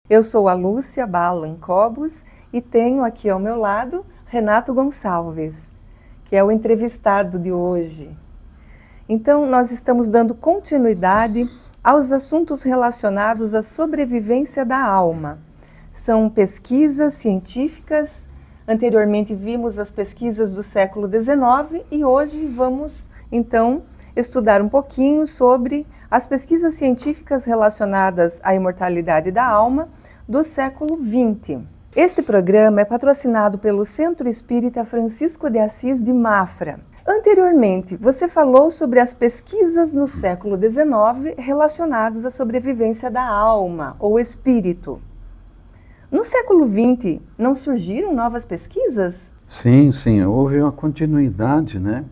Eu sou a Lúcia Balan Cobos e tenho aqui ao meu lado Renato Gonçalves, que é o entrevistado de hoje. Então, nós estamos dando continuidade aos assuntos relacionados à sobrevivência da alma. São pesquisas científicas. Anteriormente vimos as pesquisas do século XIX e hoje vamos, então, estudar um pouquinho sobre as pesquisas científicas relacionadas à imortalidade da alma do século XX. Este programa é patrocinado pelo Centro Espírita Francisco de Assis de Mafra. Anteriormente, você falou sobre as pesquisas no século XIX relacionadas à sobrevivência da alma ou espírito. No século XX, não surgiram novas pesquisas? Sim, houve uma continuidade, né?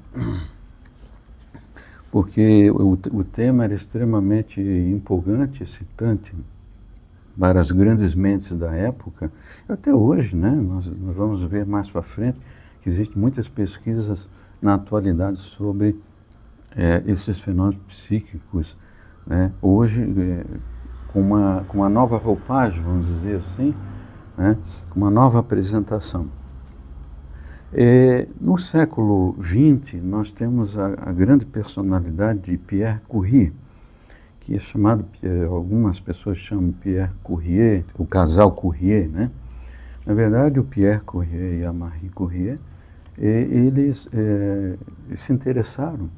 Porque o tema era extremamente empolgante, excitante para as grandes mentes da época. Até hoje, né? Nós vamos ver mais para frente que existem muitas pesquisas na atualidade sobre esses fenômenos psíquicos, né? Hoje, com uma nova roupagem, vamos dizer assim, né? Com uma nova apresentação. No século XX, nós temos a grande personalidade de Pierre Curie, que é chamado, algumas pessoas chamam Pierre Curie, o casal Curie, né? Na verdade, o Pierre Curie e a Marie Curie, eles se interessaram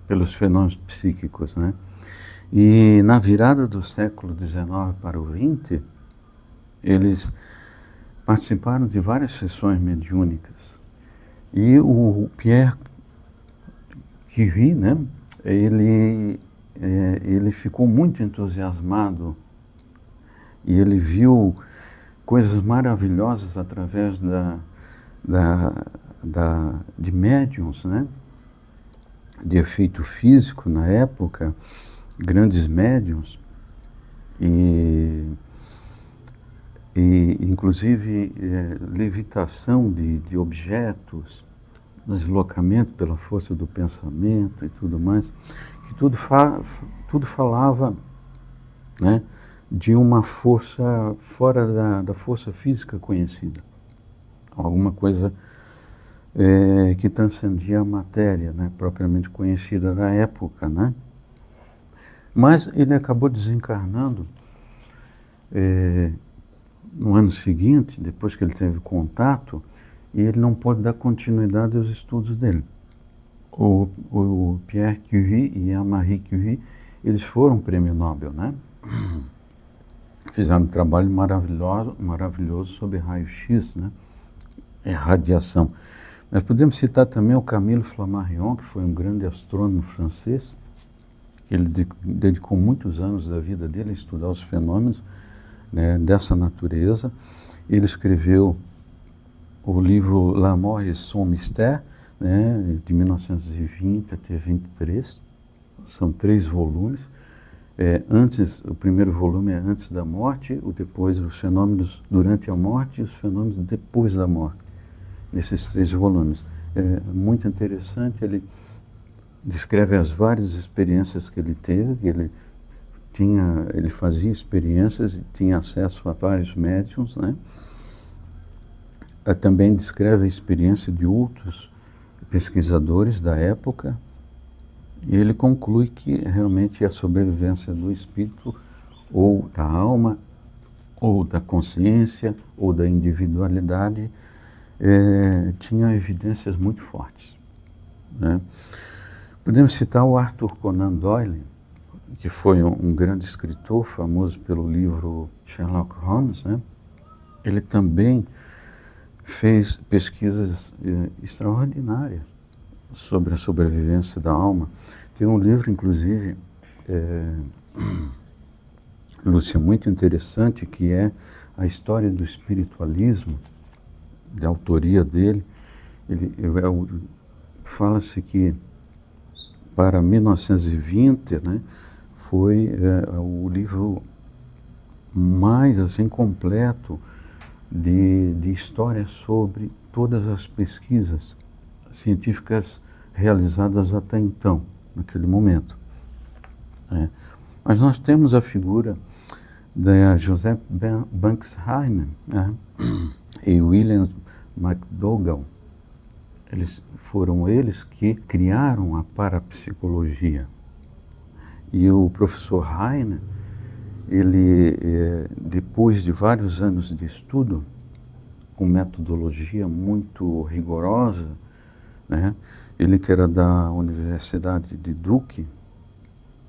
pelos fenômenos psíquicos, né? E na virada do século XIX para o XX, eles participaram de várias sessões mediúnicas. E o Pierre Curie, né, ele ficou muito entusiasmado e ele viu coisas maravilhosas através de médiums, né, de efeito físico na época, grandes médiums, e inclusive levitação de objetos, deslocamento pela força do pensamento e tudo mais, que tudo falava, né, de uma força fora da força física conhecida, alguma coisa que transcendia a matéria, né, propriamente conhecida da época, né? Mas ele acabou desencarnando no ano seguinte, depois que ele teve contato, e ele não pôde dar continuidade aos estudos dele. O Pierre Curie e a Marie Curie, eles foram prêmio Nobel, né? Fizeram um trabalho maravilhoso sobre raio-x, né? Radiação. Mas podemos citar também o Camille Flammarion, que foi um grande astrônomo francês, que ele dedicou muitos anos da vida dele a estudar os fenômenos, né, dessa natureza. Ele escreveu o livro La Mort et son Mystère, né, de 1920 até 23. São 3 volumes. O primeiro volume é Antes da Morte, depois os fenômenos durante a morte e os fenômenos depois da morte. Nesses 3 volumes. É muito interessante, ele descreve as várias experiências que ele teve. Ele fazia experiências e tinha acesso a vários médiums, né? Também descreve a experiência de outros pesquisadores da época, e ele conclui que realmente a sobrevivência do espírito, ou da alma, ou da consciência, ou da individualidade, tinha evidências muito fortes, né? Podemos citar o Arthur Conan Doyle, que foi um grande escritor, famoso pelo livro Sherlock Holmes, né? Ele também fez pesquisas extraordinárias sobre a sobrevivência da alma. Tem um livro, inclusive, Lúcia, muito interessante, que é A História do Espiritualismo, de autoria dele. Fala-se que para 1920, né, foi o livro mais assim completo de história sobre todas as pesquisas científicas realizadas até então, naquele momento. Mas nós temos a figura da Joseph Banks Heine, né? E William McDougall. Foram eles que criaram a parapsicologia. E o professor Heine, ele, depois de vários anos de estudo, com metodologia muito rigorosa, né? Ele que era da Universidade de Duke,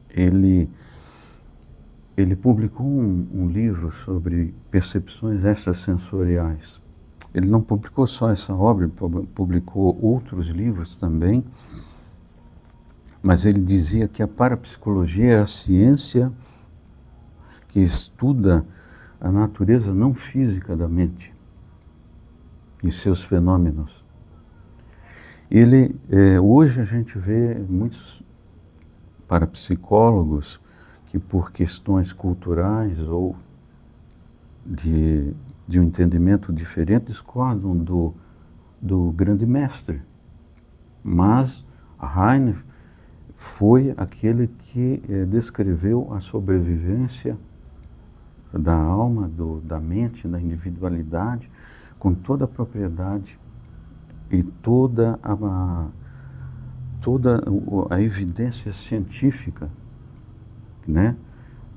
ele publicou um livro sobre percepções extrasensoriais. Ele não publicou só essa obra, ele publicou outros livros também, mas ele dizia que a parapsicologia é a ciência que estuda a natureza não física da mente e seus fenômenos. Hoje a gente vê muitos parapsicólogos que por questões culturais ou de um entendimento diferente discordam do grande mestre. Mas Heine foi aquele que descreveu a sobrevivência da alma, da mente, da individualidade, com toda a propriedade e toda a evidência científica, né,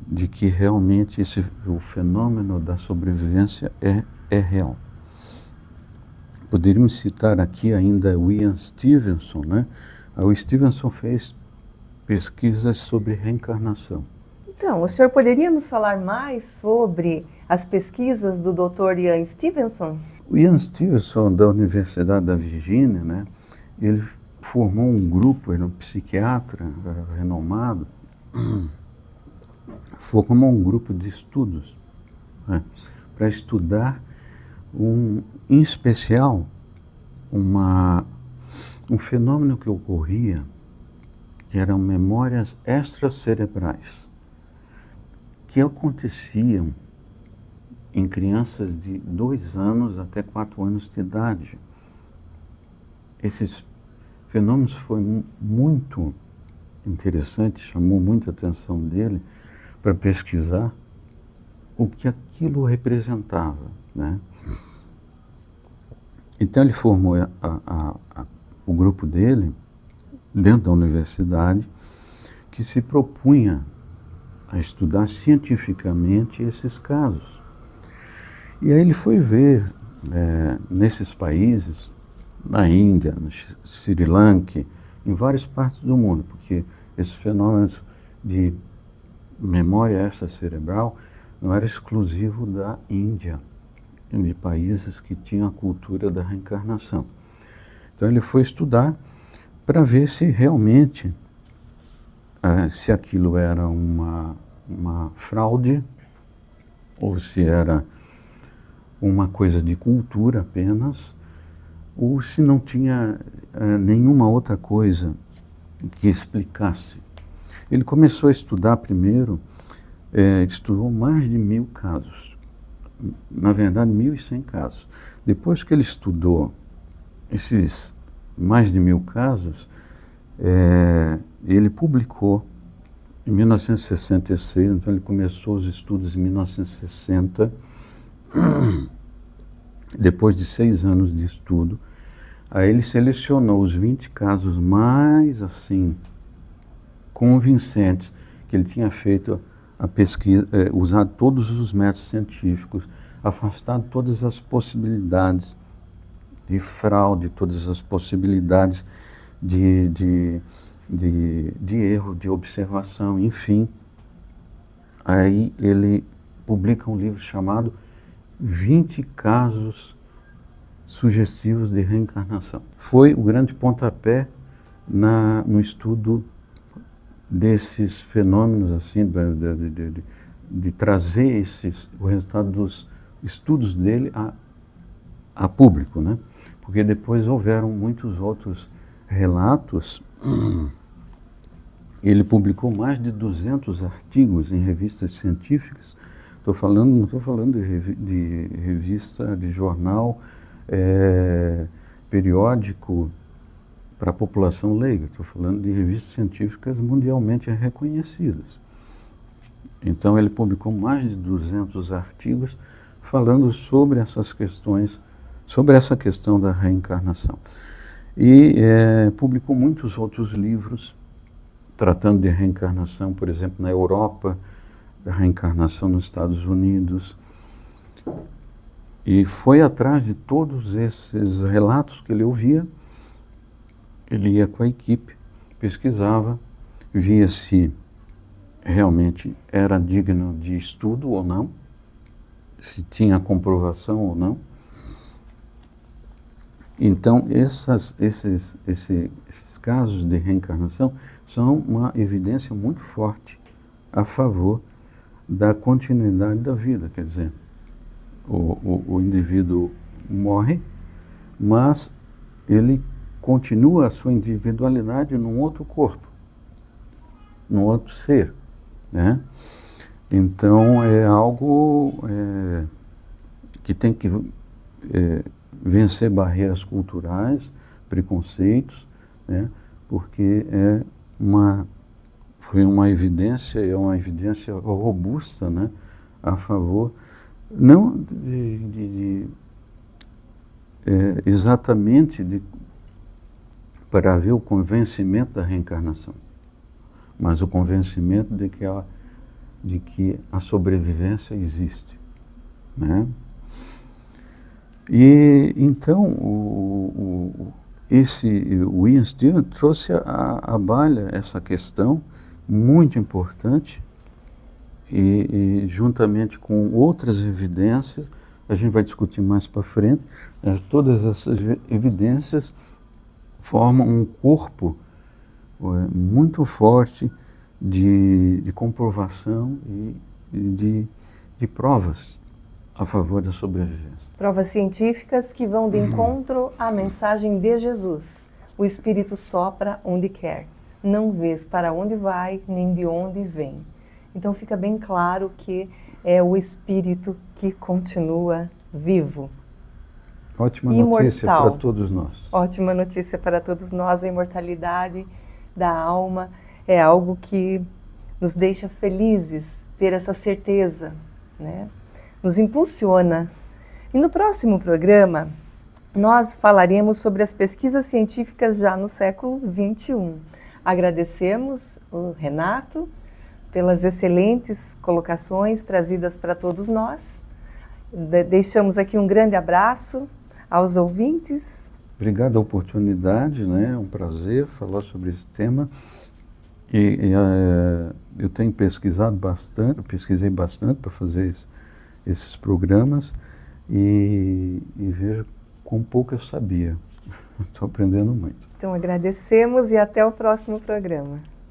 de que realmente o fenômeno da sobrevivência é real. Poderíamos citar aqui ainda William Stevenson, né? O Stevenson fez pesquisas sobre reencarnação. Então, o senhor poderia nos falar mais sobre as pesquisas do Dr. Ian Stevenson? O Ian Stevenson, da Universidade da Virgínia, né, ele formou um grupo, ele é um psiquiatra renomado, formou um grupo de estudos, né, para estudar, em especial, um fenômeno que ocorria, que eram memórias extracerebrais, que aconteciam em crianças de 2 anos até 4 anos de idade. Esses fenômenos foram muito interessantes, chamou muita atenção dele para pesquisar o que aquilo representava, né? Então ele formou o grupo dele dentro da universidade, que se propunha a estudar cientificamente esses casos. E aí ele foi ver nesses países, na Índia, no Sri Lanka, em várias partes do mundo, porque esses fenômenos de memória extracerebral não era exclusivo da Índia, de países que tinham a cultura da reencarnação. Então ele foi estudar para ver se realmente, se aquilo era uma fraude, ou se era uma coisa de cultura apenas, ou se não tinha nenhuma outra coisa que explicasse. Ele começou a estudar primeiro, estudou mais de 1000 casos, na verdade 1100 casos. Depois que ele estudou esses mais de 1000 casos, ele publicou em 1966, então ele começou os estudos em 1960, depois de 6 anos de estudo. Aí ele selecionou os 20 casos mais, assim, convincentes, que ele tinha feito a pesquisa, usado todos os métodos científicos, afastado todas as possibilidades de fraude, todas as possibilidades de erro, de observação, enfim. Aí ele publica um livro chamado 20 casos sugestivos de reencarnação. Foi o grande pontapé no estudo desses fenômenos, assim, de trazer o resultado dos estudos dele a público, né? Porque depois houveram muitos outros relatos. Ele publicou mais de 200 artigos em revistas científicas. Não estou falando de revista, de jornal, periódico para a população leiga. Estou falando de revistas científicas mundialmente reconhecidas. Então ele publicou mais de 200 artigos falando sobre essas questões, sobre essa questão da reencarnação. E publicou muitos outros livros tratando de reencarnação, por exemplo, na Europa, da reencarnação nos Estados Unidos. E foi atrás de todos esses relatos que ele ouvia. Ele ia com a equipe, pesquisava, via se realmente era digno de estudo ou não, se tinha comprovação ou não. Então, esses casos de reencarnação são uma evidência muito forte a favor da continuidade da vida. Quer dizer, o indivíduo morre, mas ele continua a sua individualidade num outro corpo, num outro ser, né? Então, é algo que tem que vencer barreiras culturais, preconceitos, né? Porque foi uma evidência, é uma evidência robusta, né? A favor, não exatamente para haver o convencimento da reencarnação, mas o convencimento de que a sobrevivência existe, né? E então o Ian Steele trouxe à baila essa questão muito importante e juntamente com outras evidências, a gente vai discutir mais para frente, todas essas evidências formam um corpo muito forte de comprovação e de provas a favor da sobrevivência. Provas científicas que vão de encontro à mensagem de Jesus. O Espírito sopra onde quer. Não vês para onde vai, nem de onde vem. Então fica bem claro que é o Espírito que continua vivo. Ótima notícia para todos nós. Ótima notícia para todos nós. A imortalidade da alma é algo que nos deixa felizes, ter essa certeza, né? Nos impulsiona. E no próximo programa, nós falaremos sobre as pesquisas científicas já no século XXI. Agradecemos o Renato pelas excelentes colocações trazidas para todos nós. Deixamos aqui um grande abraço aos ouvintes. Obrigado a oportunidade, né? É um prazer falar sobre esse tema. Eu tenho pesquisei bastante para fazer esses programas e vejo quão pouco eu sabia. Estou aprendendo muito. Então agradecemos e até o próximo programa.